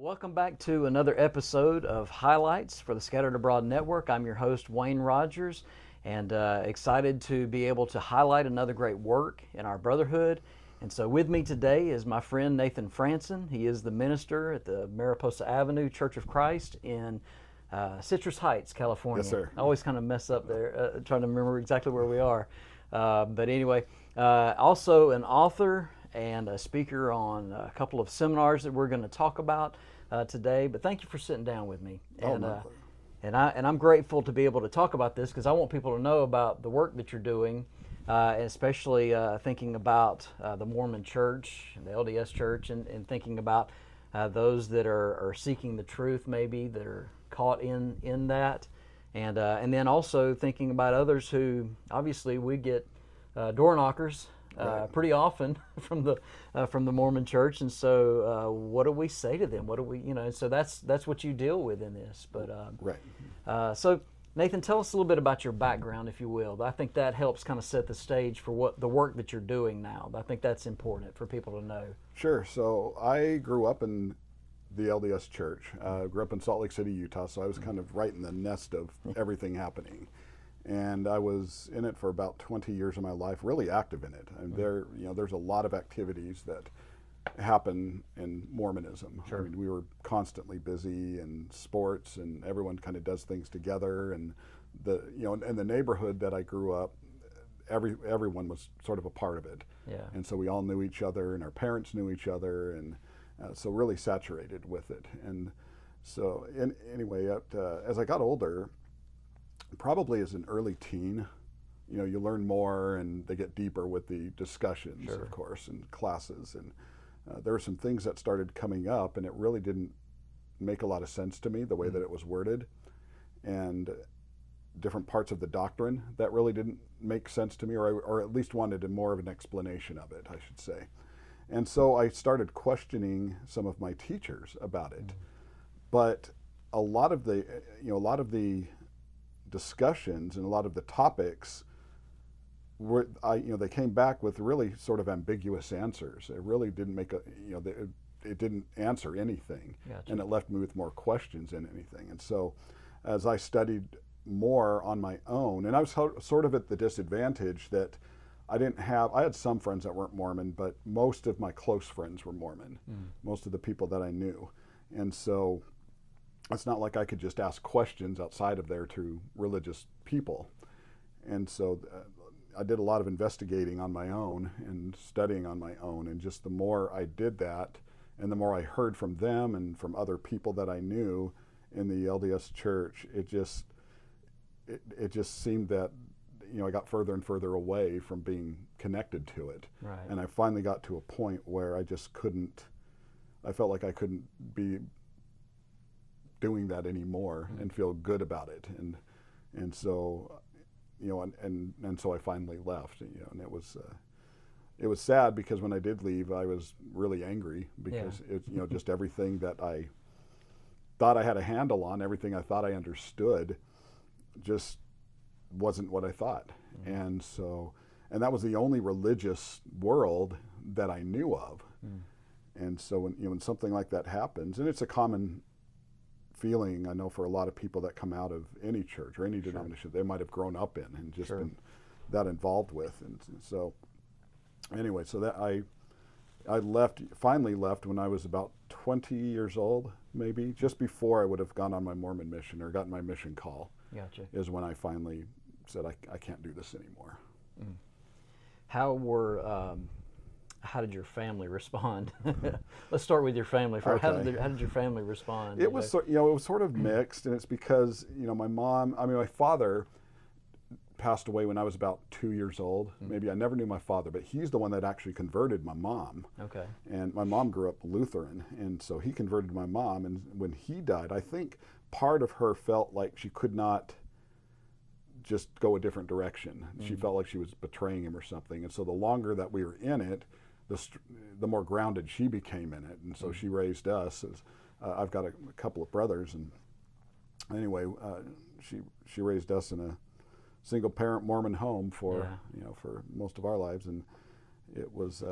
Welcome back to another episode of Highlights for the Scattered Abroad Network. I'm your host, Wayne Rogers, and excited to be able to highlight another great work in our brotherhood. And so with me today is my friend Nathan Franson. He is the minister at the Mariposa Avenue Church of Christ in Citrus Heights, California. Yes, sir. I always kind of mess up there, trying to remember exactly where we are. But anyway, also an author and a speaker on a couple of seminars that we're going to talk about today. But thank you for sitting down with me. And I'm grateful to be able to talk about this because I want people to know about the work that you're doing, and especially thinking about the Mormon Church and the LDS Church, and thinking about those that are seeking the truth, maybe that are caught in that, and then also thinking about others who obviously we get door knockers. Pretty often from the Mormon Church, and so what do we say to them? What do we, So that's what you deal with in this. But so Nathan, tell us a little bit about your background, if you will. I think that helps kind of set the stage for what the work that you're doing now. I think that's important for people to know. Sure. So I grew up in the LDS Church. Grew up in Salt Lake City, Utah. So I was kind of right in the nest of everything happening. And I was in it for about 20 years of my life, really active in it. And there's a lot of activities that happen in Mormonism. Sure. I mean, we were constantly busy in sports, and everyone kind of does things together. And in the neighborhood that I grew up, everyone was sort of a part of it. Yeah. And so we all knew each other, and our parents knew each other, and so really saturated with it. And so anyway, as I got older, probably as an early teen, you learn more and they get deeper with the discussions, Sure. Of course, and classes. And there were some things that started coming up, and it really didn't make a lot of sense to me, the way that it was worded. And different parts of the doctrine that really didn't make sense to me, or at least wanted more of an explanation of it, I should say. And so I started questioning some of my teachers about it. But a lot of the discussions and a lot of the topics they came back with really sort of ambiguous answers. It really didn't make it didn't answer anything. Gotcha. And it left me with more questions than anything. And so as I studied more on my own, and I was sort of at the disadvantage that I had some friends that weren't Mormon, but most of my close friends were Mormon, most of the people that I knew. And so it's not like I could just ask questions outside of there to religious people. And so I did a lot of investigating on my own and studying on my own. And just the more I did that, and the more I heard from them and from other people that I knew in the LDS Church, it just seemed that I got further and further away from being connected to it. Right. And I finally got to a point where I felt like I couldn't be doing that anymore and feel good about it, and so and so I finally left, and it was sad because when I did leave, I was really angry because just everything that I thought I had a handle on, everything I thought I understood, just wasn't what I thought. And that was the only religious world that I knew of. And so when something like that happens, and it's a common feeling, I know, for a lot of people that come out of any church or any denomination they might have grown up in and just been that involved with. And so anyway, so that I finally left when I was about 20 years old, maybe just before I would have gone on my Mormon mission or gotten my mission call. Gotcha. Is when I finally said I can't do this anymore. How did your family respond? Let's start with your family first. Okay. How did your family respond? It was it was sort of mixed, and it's because my father passed away when I was about 2 years old. Maybe I never knew my father, but he's the one that actually converted my mom. Okay. And my mom grew up Lutheran, and so he converted my mom. And when he died, I think part of her felt like she could not just go a different direction. She felt like she was betraying him or something. And so the longer that we were in it, the more grounded she became in it. And so she raised us. I've got a couple of brothers, and anyway, she raised us in a single parent Mormon home for for most of our lives, it was,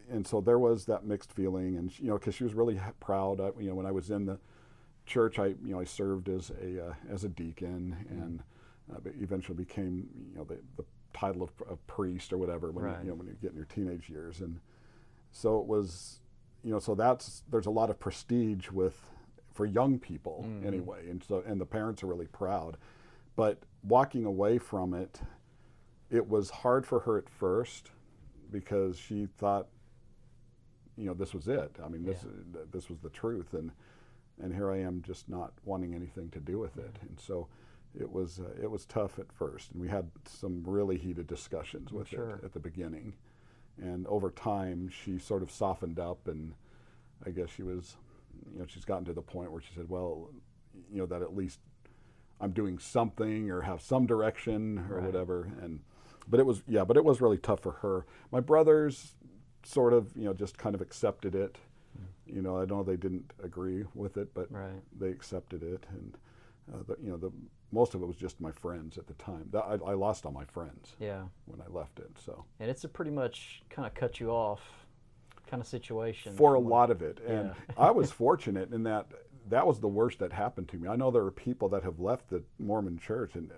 and so there was that mixed feeling, and because she was really proud. When I was in the church, I served as a deacon, and but eventually became the title of priest or whatever when Right. when you get in your teenage years, and so it was, so there's a lot of prestige for young people anyway, and the parents are really proud, but walking away from it, it was hard for her at first because she thought, this was it. I mean, this was the truth, and here I am just not wanting anything to do with it, and so it was tough at first, and we had some really heated discussions with it at the beginning, and over time she sort of softened up, and I guess she was, she's gotten to the point where she said, well, that at least I'm doing something or have some direction or whatever, but it was really tough for her. My brothers sort of just kind of accepted it. I know they didn't agree with it, but they accepted it, and the most of it was just my friends at the time. I lost all my friends when I left it. So, and it's a pretty much kind of cut you off kind of situation for a lot of it, and I was fortunate in that was the worst that happened to me. I know there are people that have left the Mormon church and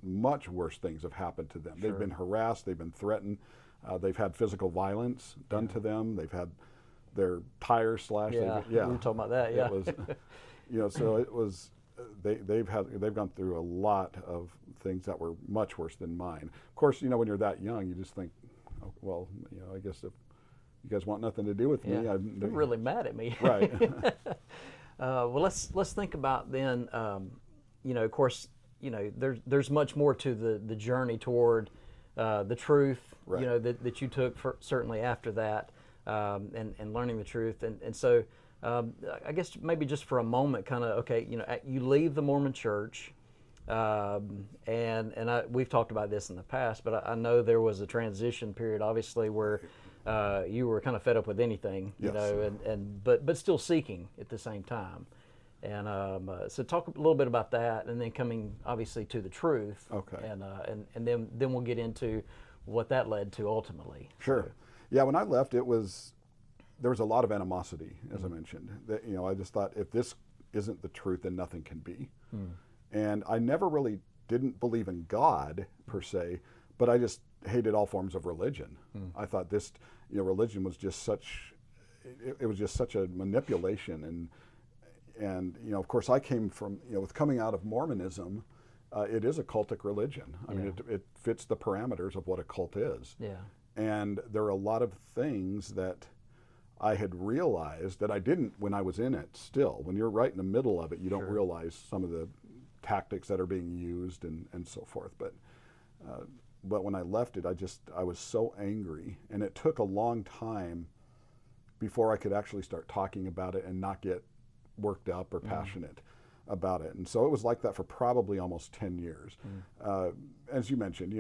much worse things have happened to them. They've been harassed, they've been threatened, they've had physical violence done to them, they've had their tires slashed. We were talking about that. It was, so it was. They've gone through a lot of things that were much worse than mine. Of course, when you're that young, you just think, oh, well, I guess if you guys want nothing to do with me, they're really mad at me. Right. Well, let's think about then. Of course, there's much more to the journey toward the truth. That you took certainly after that, and learning the truth, and so. I guess maybe just for a moment, kind of, you leave the Mormon church, and we've talked about this in the past, but I know there was a transition period, obviously, where you were kind of fed up with anything, but still seeking at the same time. And so talk a little bit about that, and then coming obviously to the truth. Okay. And then we'll get into what that led to ultimately. Sure. So. Yeah, when I left, there was a lot of animosity, as I mentioned. That, I just thought, if this isn't the truth, then nothing can be. And I never really didn't believe in God per se, but I just hated all forms of religion. I thought this, religion was just such, it was just such a manipulation. And of course, I came from, with coming out of Mormonism, it is a cultic religion. I mean, it fits the parameters of what a cult is. And there are a lot of things that I had realized that I didn't when I was in it still. When you're right in the middle of it, you don't realize some of the tactics that are being used and so forth. But when I left it, I was so angry, and it took a long time before I could actually start talking about it and not get worked up or passionate about it. And so it was like that for probably almost 10 years. As you mentioned,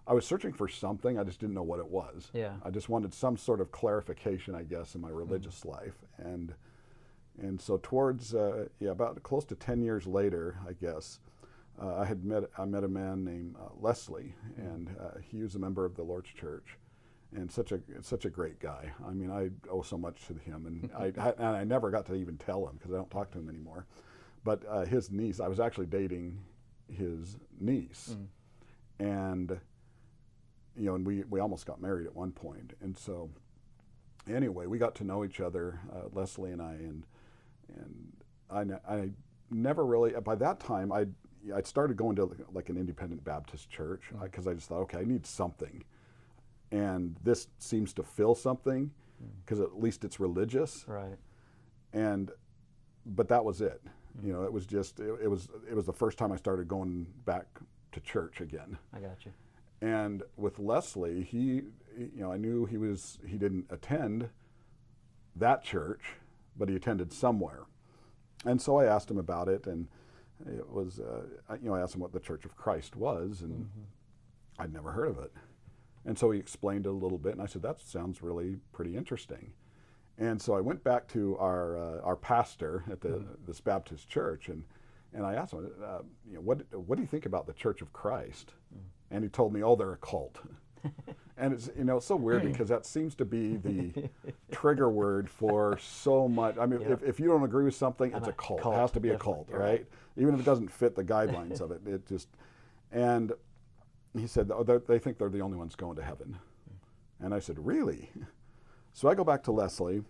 I was searching for something. I just didn't know what it was. I just wanted some sort of clarification, I guess, in my religious life. And so towards, about close to 10 years later, I guess, I met a man named Leslie, and he was a member of the Lord's Church, and such a great guy. I mean, I owe so much to him, and I never got to even tell him because I don't talk to him anymore. But his niece, I was actually dating his niece, and and we almost got married at one point. And so anyway, we got to know each other, Leslie and I never really, by that time, I'd started going to like an independent Baptist church because I just thought, okay, I need something. And this seems to fill something because at least it's religious. Right. But that was it. It was just, it was the first time I started going back to church again. I got you. And with Leslie, I knew he didn't attend that church, but he attended somewhere. And so I asked him about it, and it was, I asked him what the Church of Christ was, and I'd never heard of it. And so he explained it a little bit, and I said, that sounds really pretty interesting. And so I went back to our pastor at this Baptist church, and I asked him, what do you think about the Church of Christ? And he told me, oh, they're a cult. And it's, it's so weird because that seems to be the trigger word for so much. I mean, if you don't agree with something, it's a cult. It has to be a cult, right? Even if it doesn't fit the guidelines of it, it just. And he said, they think they're the only ones going to heaven. And I said, really? So I go back to Leslie,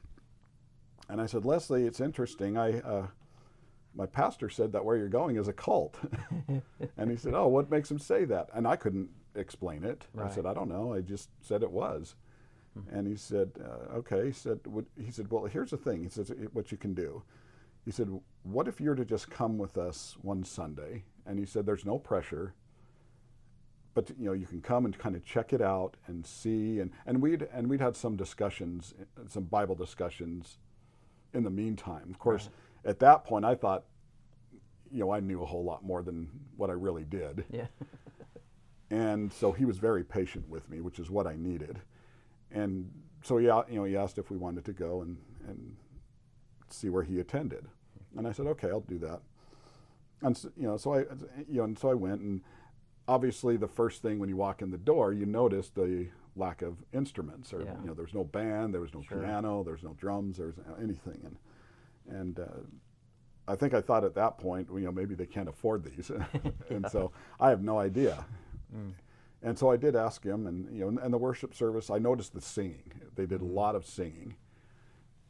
and I said, Leslie, it's interesting. My pastor said that where you're going is a cult. And he said, oh, what makes him say that? And I couldn't explain it. Right. I said, I don't know. I just said it was. And he said, okay. He said, well, here's the thing. He says, what you can do. He said, what if you're to just come with us one Sunday? And he said, there's no pressure, but you can come and kind of check it out and see. And we'd had some discussions, some Bible discussions in the meantime. Of course, at that point, I thought, I knew a whole lot more than what I really did. Yeah. And so he was very patient with me, which is what I needed. And so he asked if we wanted to go and see where he attended. And I said, okay, I'll do that. And so I went, and obviously the first thing when you walk in the door, you notice the lack of instruments. Or there's no band, there was no piano, there was no drums, there was anything. And I think I thought at that point, maybe they can't afford these. And so I have no idea. And so I did ask him, and the worship service, I noticed the singing. They did a lot of singing.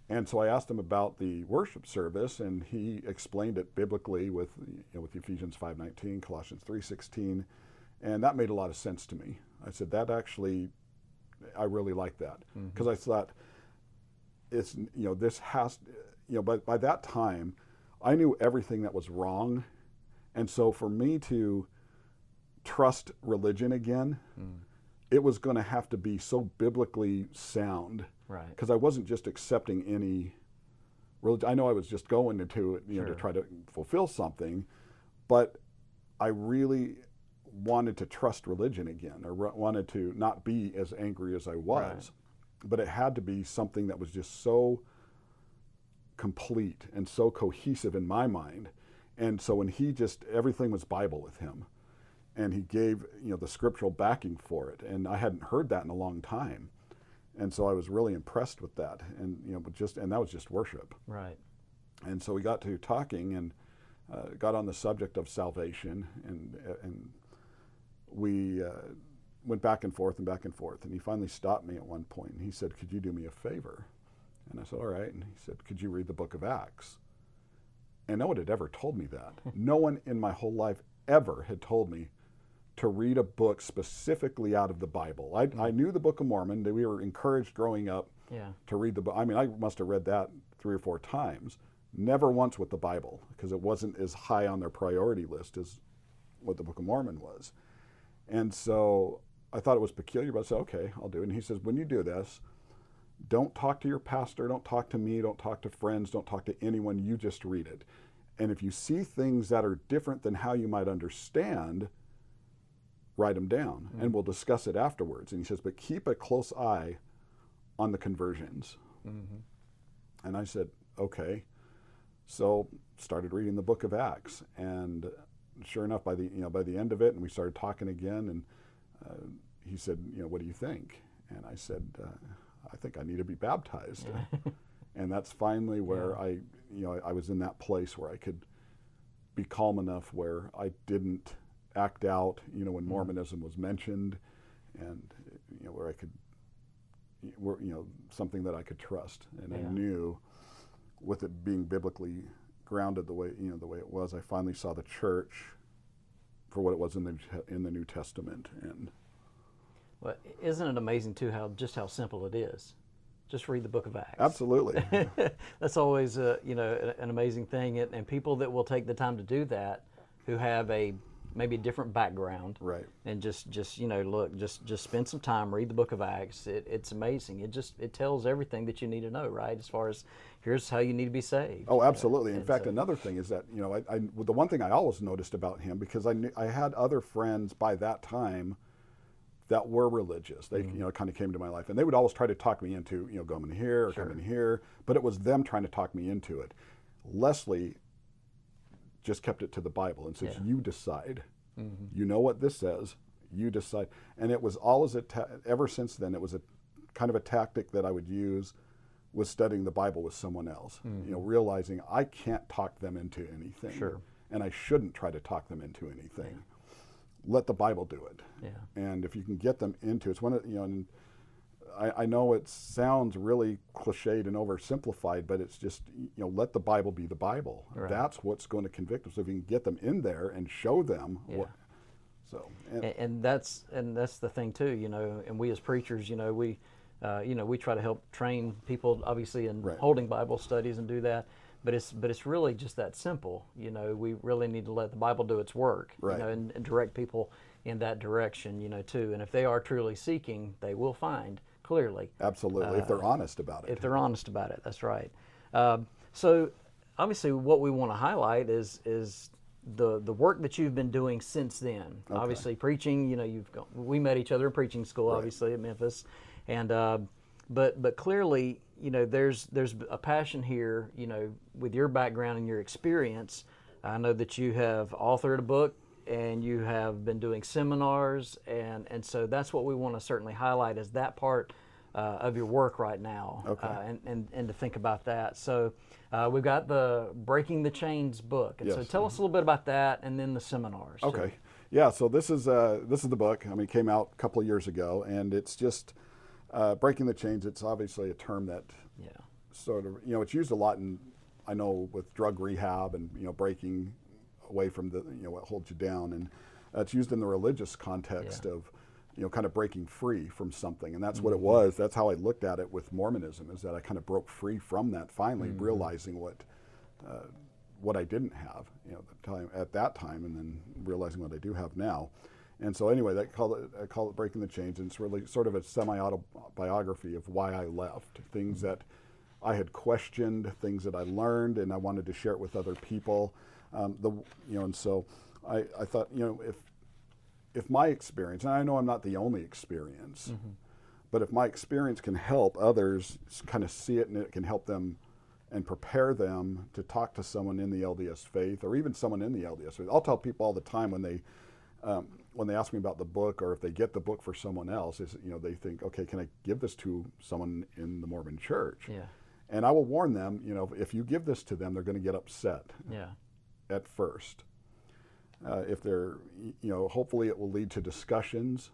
And so I asked him about the worship service, and he explained it biblically with Ephesians 5:19, Colossians 3:16, and that made a lot of sense to me. I said, that actually, I really like that, because I thought, it's, this has, by that time, I knew everything that was wrong, and so for me to trust religion again, it was going to have to be so biblically sound, right? Because I wasn't just accepting any religion. I know I was just going into it, to try to fulfill something, but I really wanted to trust religion again, or wanted to not be as angry as I was. Right. But it had to be something that was just so complete and so cohesive in my mind. And so when everything was Bible with him. And he gave, the scriptural backing for it, and I hadn't heard that in a long time, and so I was really impressed with that, and and that was just worship. Right. And so we got to talking and got on the subject of salvation, and we went back and forth, and he finally stopped me at one point, and he said, "Could you do me a favor?" And I said, "All right." And he said, "Could you read the book of Acts?" And no one had ever told me that. No one in my whole life ever had told me to read a book specifically out of the Bible. I knew the Book of Mormon. That we were encouraged growing up to read the book. I mean, I must have read that 3 or 4 times. Never once with the Bible, because it wasn't as high on their priority list as what the Book of Mormon was. And so I thought it was peculiar, but I said, okay, I'll do it. And he says, when you do this, don't talk to your pastor, don't talk to me, don't talk to friends, don't talk to anyone, you just read it. And if you see things that are different than how you might understand, write them down, and we'll discuss it afterwards. And he says, but keep a close eye on the conversions. And I said, okay. So started reading the book of Acts, and sure enough, by the end of it, and we started talking again, and he said, what do you think? And I said, I think I need to be baptized. And that's finally where I was in that place where I could be calm enough where I didn't act out, when Mormonism was mentioned, and where I could, something that I could trust. And I knew, with it being biblically grounded the way it was, I finally saw the church for what it was in the New Testament. And well, isn't it amazing too how simple it is? Just read the book of Acts. Absolutely. That's always an amazing thing, and people that will take the time to do that, who have maybe a different background, right? And just spend some time, read the book of Acts. It's amazing. It tells everything that you need to know, right? As far as here's how you need to be saved. Oh, absolutely. In fact, another thing is that the one thing I always noticed about him, because I had other friends by that time that were religious. They kind of came to my life, and they would always try to talk me into come in here or come in here, but it was them trying to talk me into it. Leslie just kept it to the Bible and says, you decide. You know what this says, You decide. And it was always ever since then, it was a kind of a tactic that I would use, was studying the Bible with someone else. Realizing I can't talk them into anything. Sure. And I shouldn't try to talk them into anything. Let the Bible do it. And if you can get them into it's one of, and I know it sounds really cliched and oversimplified, but it's just, let the Bible be the Bible. Right. That's what's going to convict them. So if you can get them in there and show them and that's the thing too, and we as preachers, we try to help train people obviously in holding Bible studies and do that. But it's really just that simple. We really need to let the Bible do its work, and direct people in that direction, too. And if they are truly seeking, they will find clearly. Absolutely, if they're honest about it. If they're honest about it, that's right. So obviously what we want to highlight is the work that you've been doing since then. Okay. Obviously preaching, we met each other in preaching school, obviously, at Memphis. And but clearly, there's a passion here, with your background and your experience. I know that you have authored a book and you have been doing seminars, and so that's what we want to certainly highlight as that part of your work right now, and to think about that. So we've got the Breaking the Chains book, and so tell us a little bit about that, and then the seminars. Okay, yeah. So this is the book. It came out a couple of years ago, and it's just breaking the chains. It's obviously a term that sort of it's used a lot in, I know, with drug rehab and breaking away from the what holds you down, and it's used in the religious context of kind of breaking free from something, and that's what it was. That's how I looked at it with Mormonism, is that I kind of broke free from that finally, realizing what I didn't have at that time, and then realizing what I do have now. And so anyway, I call it Breaking the Chains, and it's really sort of a semi-autobiography of why I left, things that I had questioned, things that I learned, and I wanted to share it with other people. And so I thought, if my experience, and I know I'm not the only experience, but if my experience can help others kind of see it, and it can help them and prepare them to talk to someone in the LDS faith, or even someone in the LDS faith. I'll tell people all the time when they ask me about the book, or if they get the book for someone else, is they think, okay, can I give this to someone in the Mormon Church? And I will warn them, if you give this to them, they're going to get upset at first. If they're, hopefully it will lead to discussions.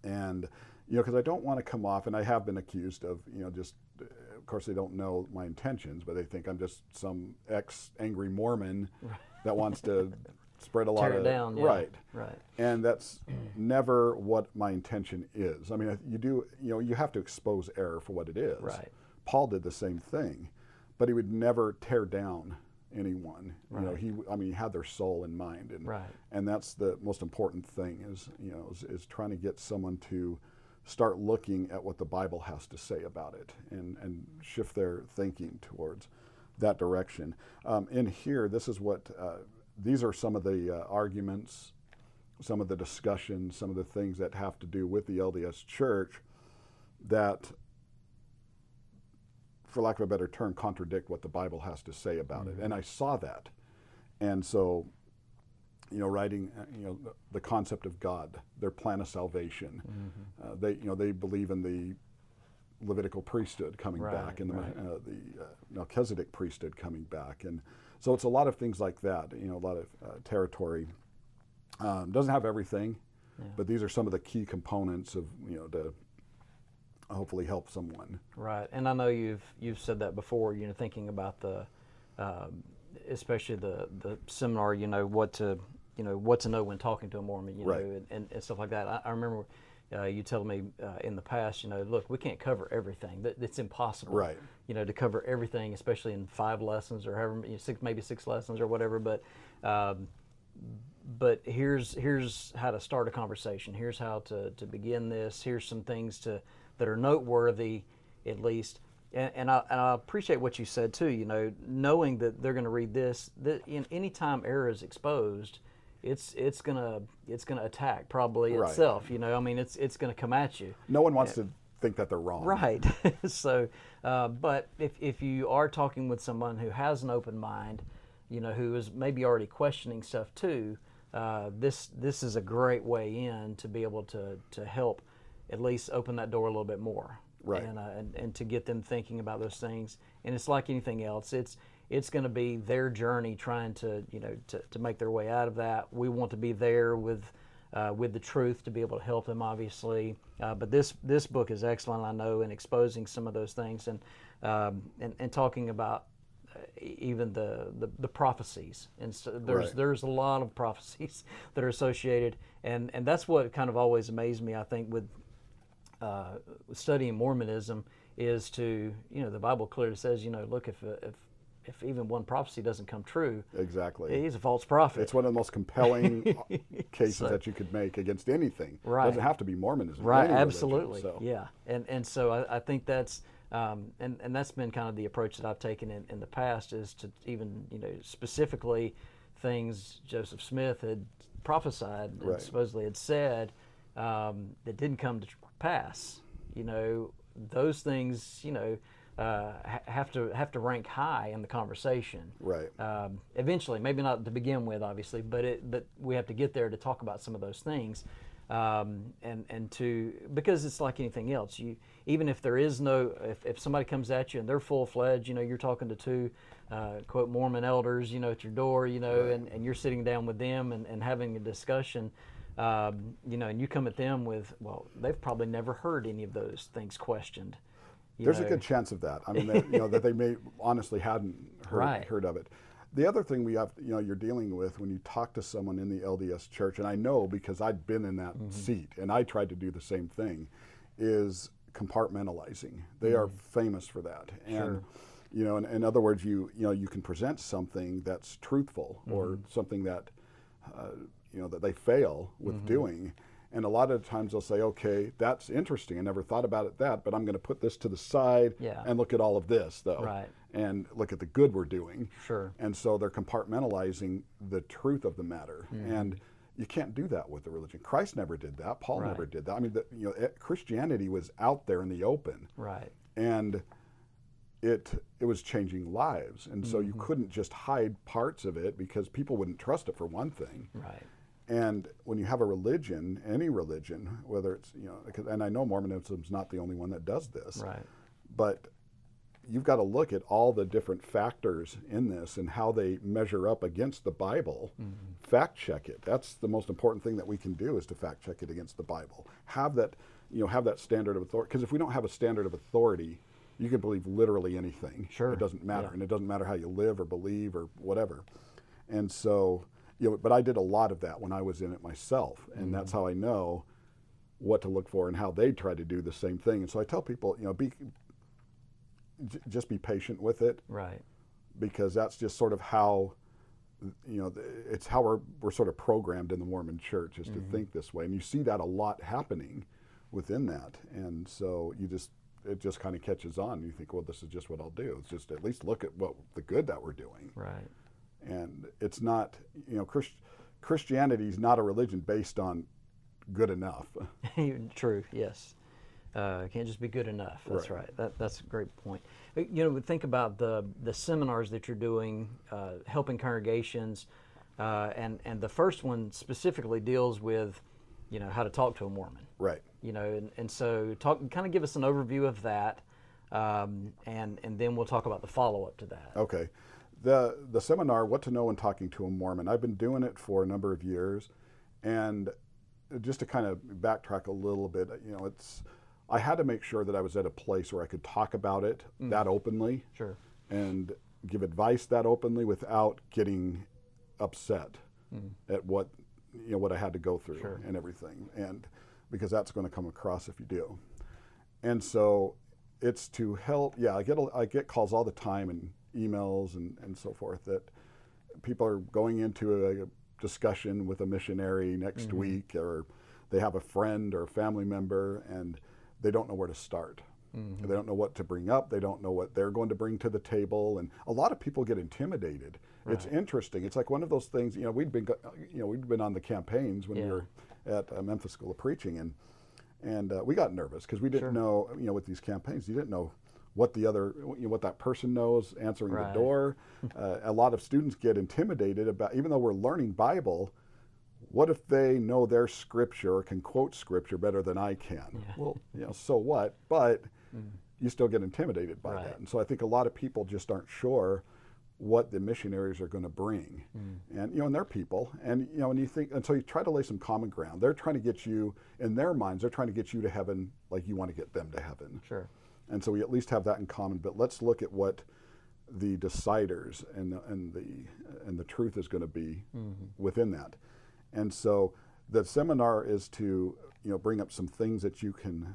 And, because I don't want to come off, and I have been accused of, just, of course they don't know my intentions, but they think I'm just some ex-angry Mormon that wants to spread a lot of down, right. And that's never what my intention is. I mean, you have to expose error for what it is. Right. Paul did the same thing, but he would never tear down anyone. He had their soul in mind, and that's the most important thing is trying to get someone to start looking at what the Bible has to say about it, and shift their thinking towards that direction. In here, this is what these are some of the arguments, some of the discussions, some of the things that have to do with the LDS Church that, for lack of a better term, contradict what the Bible has to say about it. And I saw that. And so, writing, the concept of God, their plan of salvation. They believe in the Levitical priesthood coming back, and the Melchizedek priesthood coming back. And so it's a lot of things like that, a lot of territory. Doesn't have everything, but these are some of the key components of, to hopefully help someone. Right, and I know you've said that before. Thinking about the, especially the seminar. What to know when talking to a Mormon. And stuff like that. I remember you telling me in the past. Look, we can't cover everything. It's impossible. Right. To cover everything, especially in 5 lessons or however, maybe 6 lessons or whatever. But here's how to start a conversation. Here's how to begin this. Here's some things that are noteworthy, at least. And I appreciate what you said too. Knowing that they're going to read this, that any time error is exposed, it's gonna attack probably itself. It's gonna come at you. No one wants to think that they're wrong. Right. So, but if you are talking with someone who has an open mind, who is maybe already questioning stuff too, this is a great way in to be able to help at least open that door a little bit more, Right. And to get them thinking about those things. And it's like anything else. It's going to be their journey trying to to make their way out of that. We want to be there with the truth to be able to help them, obviously. But this book is excellent, I know, in exposing some of those things and talking about even the prophecies. And so there's a lot of prophecies that are associated, and that's what kind of always amazed me, I think, with studying Mormonism, is to, the Bible clearly says, look, if even one prophecy doesn't come true, exactly, he's a false prophet. It's one of the most compelling cases that you could make against anything. Right. It doesn't have to be Mormonism. Right, any absolutely. Religion, so. Yeah, and so I think that's and that's been kind of the approach that I've taken in the past, is to even specifically things Joseph Smith had prophesied and Right. supposedly had said that didn't come to pass. Those things have to rank high in the conversation. Right. Eventually, maybe not to begin with, obviously, but we have to get there to talk about some of those things, and to, because it's like anything else. Even if there is if somebody comes at you and they're full fledged, you're talking to two quote Mormon elders, at your door, Right. and you're sitting down with them and having a discussion. And you come at them with, well, they've probably never heard any of those things questioned. There's a good chance of that. I mean, that they may honestly hadn't Right. heard of it. The other thing we have, you're dealing with when you talk to someone in the LDS church, and I know because I'd been in that seat and I tried to do the same thing, is compartmentalizing. They are famous for that. Sure. And in other words, you can present something that's truthful or something that that they fail with doing. And a lot of times they'll say, okay, that's interesting. I never thought about it but I'm going to put this to the side and look at all of this, though. Right. And look at the good we're doing. Sure. And so they're compartmentalizing the truth of the matter. And you can't do that with the religion. Christ never did that. Paul Right. never did that. I mean, Christianity was out there in the open. Right. And it was changing lives. And so you couldn't just hide parts of it because people wouldn't trust it, for one thing. Right. And when you have a religion, any religion, whether it's, and I know Mormonism's not the only one that does this, Right. but you've got to look at all the different factors in this and how they measure up against the Bible. Fact check it. That's the most important thing that we can do, is to fact check it against the Bible. Have that standard of authority. Because if we don't have a standard of authority, you can believe literally anything. Sure. It doesn't matter. Yeah. And it doesn't matter how you live or believe or whatever. And so, but I did a lot of that when I was in it myself. And that's how I know what to look for and how they try to do the same thing. And so I tell people, just be patient with it. Right. Because that's just sort of how, it's how we're sort of programmed in the Mormon church, is to think this way. And you see that a lot happening within that. And so it just kind of catches on. You think, well, this is just what I'll do. It's just at least look at the good that we're doing. Right. And it's not, Christianity is not a religion based on good enough. True. Yes. It can't just be good enough. That's right. That's a great point. Think about the seminars that you're doing, helping congregations, and the first one specifically deals with, how to talk to a Mormon. Right. And so kind of give us an overview of that, and then we'll talk about the follow-up to that. Okay. The seminar, What to Know When Talking to a Mormon, I've been doing it for a number of years, and just to kind of backtrack a little bit, I had to make sure that I was at a place where I could talk about it that openly. Sure. And give advice that openly without getting upset at what I had to go through. Sure. And everything, and because that's going to come across if you do. And so it's to help. Yeah, I get calls all the time and emails and so forth that people are going into a discussion with a missionary next week, or they have a friend or a family member and they don't know where to start. They don't know what to bring up. They don't know what they're going to bring to the table, and a lot of people get intimidated. Right. It's interesting. It's like one of those things. We'd been on the campaigns when we were at Memphis School of Preaching, and we got nervous because we didn't know. With these campaigns, you didn't know what what that person knows answering the door. A lot of students get intimidated about, even though we're learning Bible, what if they know their scripture or can quote scripture better than I can? Yeah. Well, so what? But you still get intimidated by Right. that. And so I think a lot of people just aren't sure what the missionaries are going to bring. And, and they're people. And, and you think, and so you try to lay some common ground. They're trying to get you, in their minds, they're trying to get you to heaven like you want to get them to heaven. Sure. And so we at least have that in common. But let's look at what the deciders and the truth is going to be within that. And so the seminar is to bring up some things that you can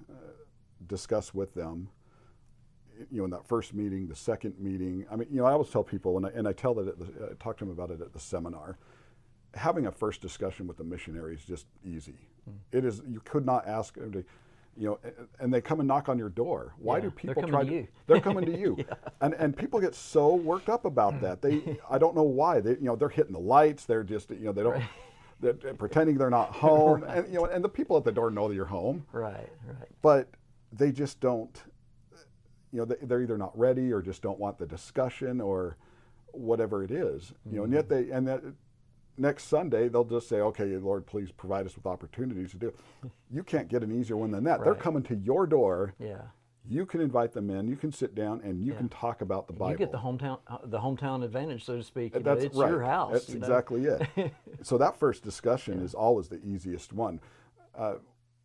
discuss with them. In that first meeting, the second meeting. I mean, I always tell people, and I tell that I talk to them about it at the seminar. Having a first discussion with the missionary is just easy. It is. You could not ask them to. And they come and knock on your door. Why do people try to? They're coming to you, and people get so worked up about that. I don't know why. They're hitting the lights. They're just they don't. They're pretending they're not home, and and the people at the door know that you're home. Right. But they just don't. They're either not ready or just don't want the discussion or whatever it is. And yet that next Sunday they'll just say, "Okay, Lord, please provide us with opportunities to do it." You can't get an easier one than that. Right. They're coming to your door. Yeah. You can invite them in. You can sit down and you can talk about the Bible. You get the hometown advantage, so to speak. That's it's right. your house. That's exactly it. So that first discussion is always the easiest one.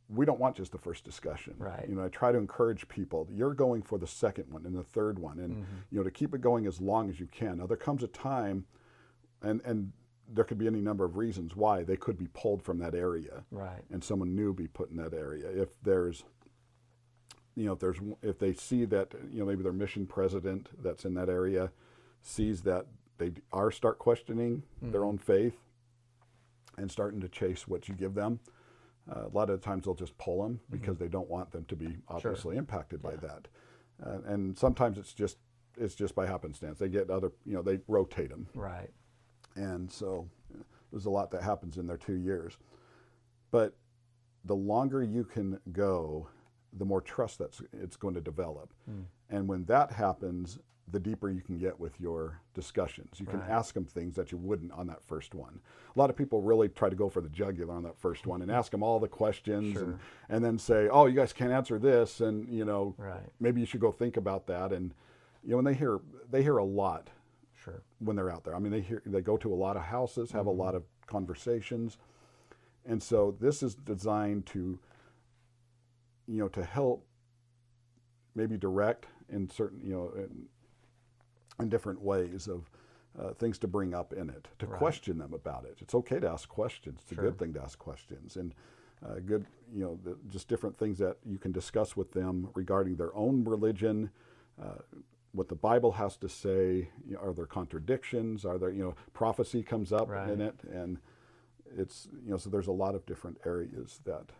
We don't want just the first discussion. Right. I try to encourage people. You're going for the second one and the third one, and to keep it going as long as you can. Now there comes a time, and there could be any number of reasons why they could be pulled from that area. Right. And someone new be put in that area. If there's, if they see that maybe their mission president that's in that area sees that they start questioning their own faith and starting to chase what you give them. A lot of the times they'll just pull them because they don't want them to be obviously impacted by that. And sometimes it's just by happenstance. They get other, they rotate them. Right. And so there's a lot that happens in their 2 years. But the longer you can go, the more trust it's going to develop. And when that happens, the deeper you can get with your discussions. You can ask them things that you wouldn't on that first one. A lot of people really try to go for the jugular on that first one and ask them all the questions and then say, "Oh, you guys can't answer this," and maybe you should go think about that. And when they hear a lot when they're out there. I mean, they go to a lot of houses, have a lot of conversations, and so this is designed to to help maybe direct in certain in different ways of things to bring up in it, to question them about it. It's okay to ask questions. It's a good thing to ask questions, and good, just different things that you can discuss with them regarding their own religion, what the Bible has to say. Are there contradictions? Are there, prophecy comes up in it, and it's, so there's a lot of different areas that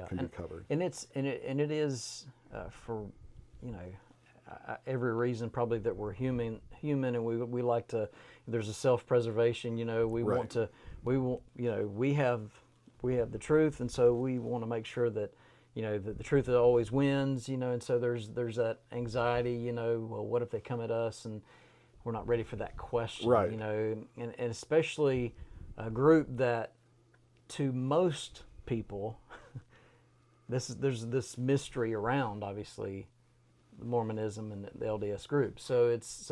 can be covered. And it is for, every reason probably that we're human, and we like to. There's a self-preservation. We want to. We have the truth, and so we want to make sure that that the truth always wins. And so there's that anxiety. Well, what if they come at us and we're not ready for that question? Right. And especially a group that to most people, there's this mystery around, obviously, Mormonism and the LDS group. So it's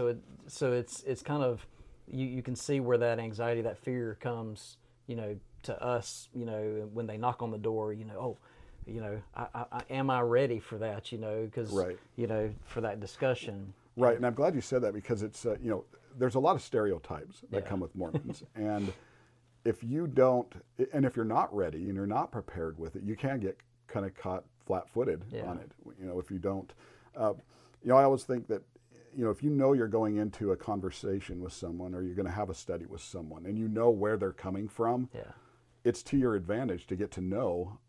kind of you can see where that anxiety, that fear comes, to us, when they knock on the door, am I ready for that, because for that discussion. Right, and I'm glad you said that, because it's there's a lot of stereotypes that come with Mormons, and if you don't, and if you're not ready and you're not prepared with it, you can get kind of caught flat-footed on it. If you don't. I always think that, if you're going into a conversation with someone, or you're going to have a study with someone, and you know where they're coming from, it's to your advantage to get to know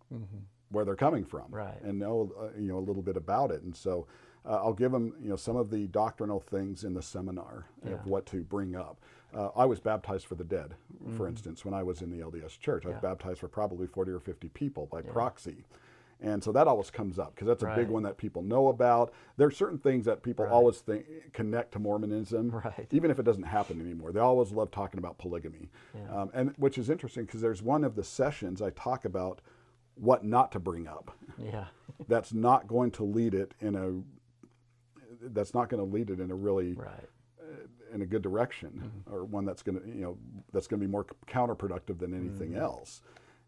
where they're coming from, and know a little bit about it. And so I'll give them some of the doctrinal things in the seminar of what to bring up. I was baptized for the dead, for instance, when I was in the LDS church. I was baptized for probably 40 or 50 people by proxy. And so that always comes up because that's a big Right. one that people know about. There are certain things that people Right. always connect to Mormonism, Right. even if it doesn't happen anymore. They always love talking about polygamy, Yeah. and which is interesting because there's one of the sessions I talk about what not to bring up. Yeah. That's not going to lead it in a. That's not going to lead it in a really Right. in a good direction, or one that's going to that's going to be more counterproductive than anything else.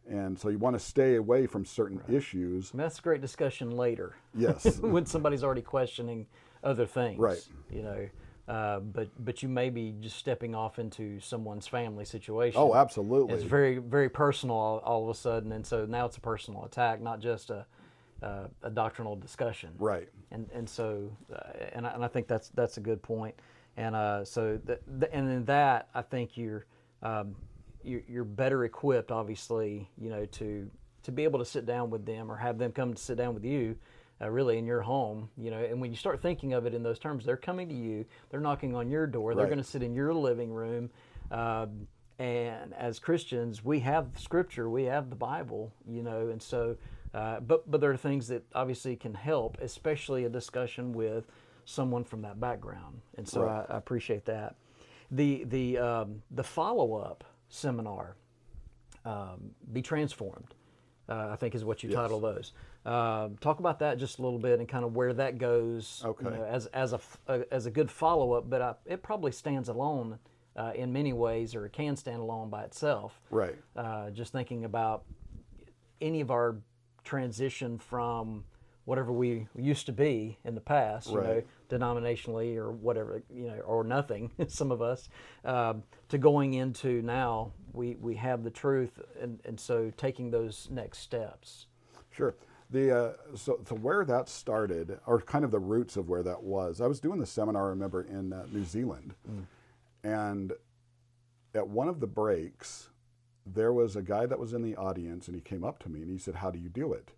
And so you want to stay away from certain issues. I mean, that's a great discussion later. Yes. When somebody's already questioning other things. Right. You know, but you may be just stepping off into someone's family situation. Oh, absolutely. It's very, very personal all of a sudden, and so now it's a personal attack, not just a doctrinal discussion. Right. And so and I think that's a good point. And so and in that I think you're better equipped, obviously, you know, to be able to sit down with them or have them come to sit down with you, really in your home, you know. And when you start thinking of it in those terms, they're coming to you, they're knocking on your door, they're Right. going to sit in your living room. And as Christians, we have Scripture, we have the Bible, you know, and so, but there are things that obviously can help, especially a discussion with someone from that background, and so Right. I appreciate that. The follow-up seminar, Be Transformed, I think is what you Yes. title those. Talk about that just a little bit and kind of where that goes, Okay. you know, as a good follow-up, but it probably stands alone in many ways, or it can stand alone by itself. Right. Just thinking about any of our transition from whatever we used to be in the past, you know, Right. denominationally or whatever, you know, or nothing, some of us, to going into now we have the truth, and so taking those next steps. Sure. So where that started, or kind of the roots of where that was, I was doing the seminar, I remember, in New Zealand. And at one of the breaks, there was a guy that was in the audience, and he came up to me and he said, "How do you do it?"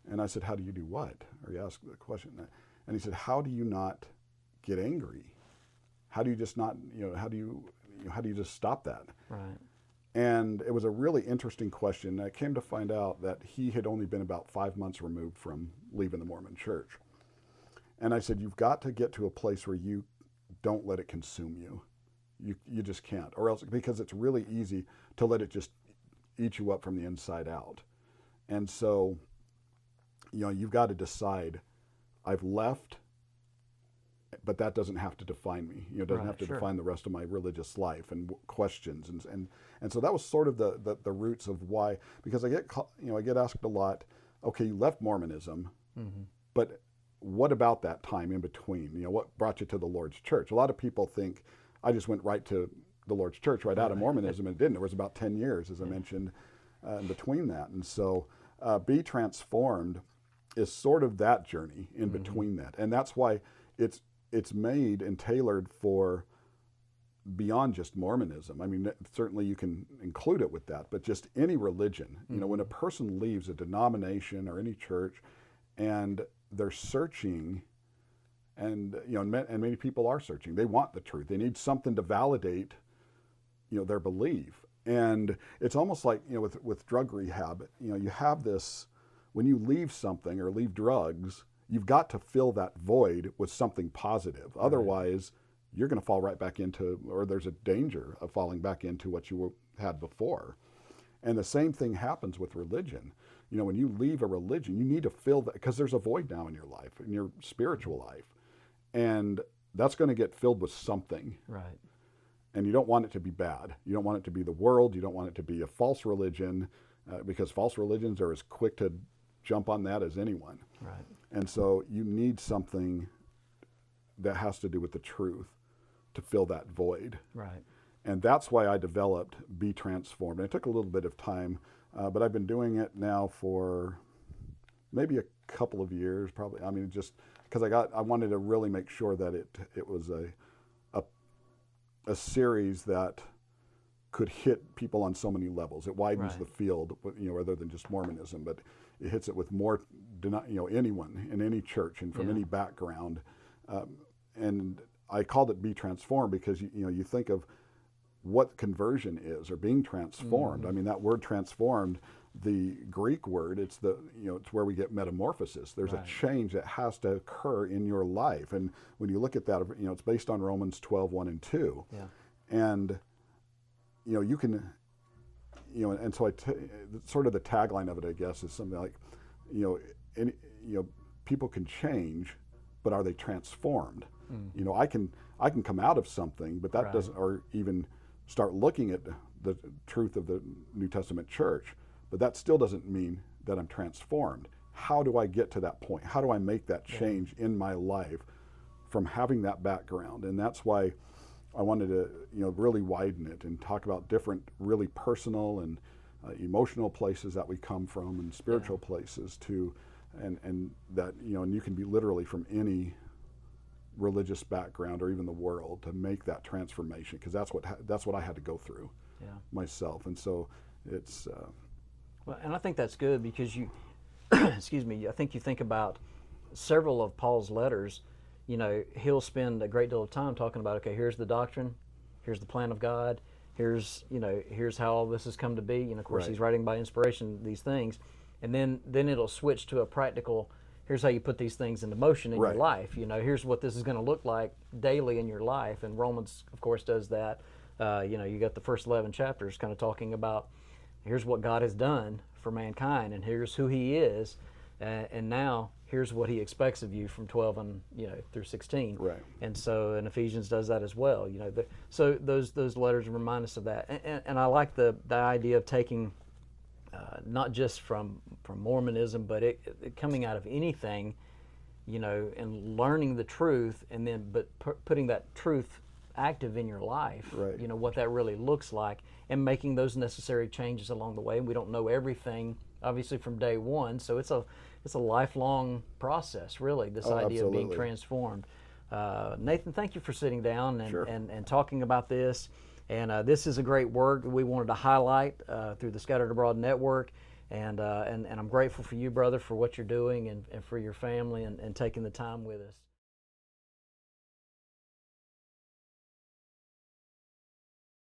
And I said, "How do you do what?" Or he asked the question. And he said, "How do you not get angry? How do you just not, how do you just stop that?" Right. And it was a really interesting question. I came to find out that he had only been about 5 months removed from leaving the Mormon church. And I said, "You've got to get to a place where you don't let it consume you. You just can't, or else, because it's really easy to let it just eat you up from the inside out." And so, you've got to decide, I've left, but that doesn't have to define me. It doesn't Right, have to sure. define the rest of my religious life and questions. And so that was sort of the roots of why, because I get asked a lot, okay, you left Mormonism, but what about that time in between? What brought you to the Lord's church? A lot of people think I just went right to the Lord's church right out of Mormonism, and it didn't. There was about 10 years, as I mentioned, in between that. And so Be Transformed is sort of that journey in between that. And that's why it's made and tailored for beyond just Mormonism. I mean, certainly you can include it with that, but just any religion. When a person leaves a denomination or any church and they're searching, and and many people are searching. They want the truth. They need something to validate, their belief. And it's almost like with drug rehab. You have this, when you leave something or leave drugs, you've got to fill that void with something positive. Otherwise, you're going to fall right back into, or there's a danger of falling back into what you had before. And the same thing happens with religion. When you leave a religion, you need to fill that, because there's a void now in your life, in your spiritual life. And that's going to get filled with something. Right. And you don't want it to be bad. You don't want it to be the world. You don't want it to be a false religion, because false religions are as quick to jump on that as anyone. Right. And so you need something that has to do with the truth to fill that void. Right. And that's why I developed Be Transformed. And it took a little bit of time, but I've been doing it now for maybe a couple of years, probably. I mean, just because I wanted to really make sure that it was a series that could hit people on so many levels. It widens Right. the field, rather than just Mormonism, but it hits it with more, anyone in any church and from Yeah. any background. And I called it Be Transformed because you think of what conversion is, or being transformed. I mean, that word transformed, the Greek word, it's it's where we get metamorphosis. There's Right. a change that has to occur in your life. And when you look at that, it's based on Romans 12:1 and 2. Yeah. And, you can, and so sort of the tagline of it, I guess, is something like, any, people can change, but are they transformed? I can come out of something, but that Right. doesn't, or even start looking at the truth of the New Testament church, but that still doesn't mean that I'm transformed. How do I get to that point? How do I make that change in my life from having that background? And that's why I wanted to, really widen it and talk about different, really personal and emotional places that we come from, and spiritual places too, and that, and you can be literally from any religious background or even the world to make that transformation, because that's what I had to go through myself. And so it's Well, and I think that's good because you, excuse me, I think you think about several of Paul's letters, he'll spend a great deal of time talking about, okay, here's the doctrine, here's the plan of God, here's how all this has come to be. Of course, Right. he's writing by inspiration, these things. And then it'll switch to a practical, here's how you put these things into motion in Right. your life. Here's what this is going to look like daily in your life. And Romans, of course, does that. You got the first 11 chapters kind of talking about, here's what God has done for mankind, and here's who He is, and now here's what He expects of you from 12 and through 16. Right. And so, and Ephesians does that as well. So those letters remind us of that. And I like the idea of taking not just from Mormonism, but it coming out of anything, and learning the truth, and then putting that truth active in your life. Right. What that really looks like, and making those necessary changes along the way. And we don't know everything, obviously, from day one. So it's a lifelong process, really. This idea of being absolutely. transformed. Nathan, thank you for sitting down and, Sure. and talking about this. And this is a great work that we wanted to highlight through the Scattered Abroad Network. And I'm grateful for you, brother, for what you're doing, and for your family, and taking the time with us.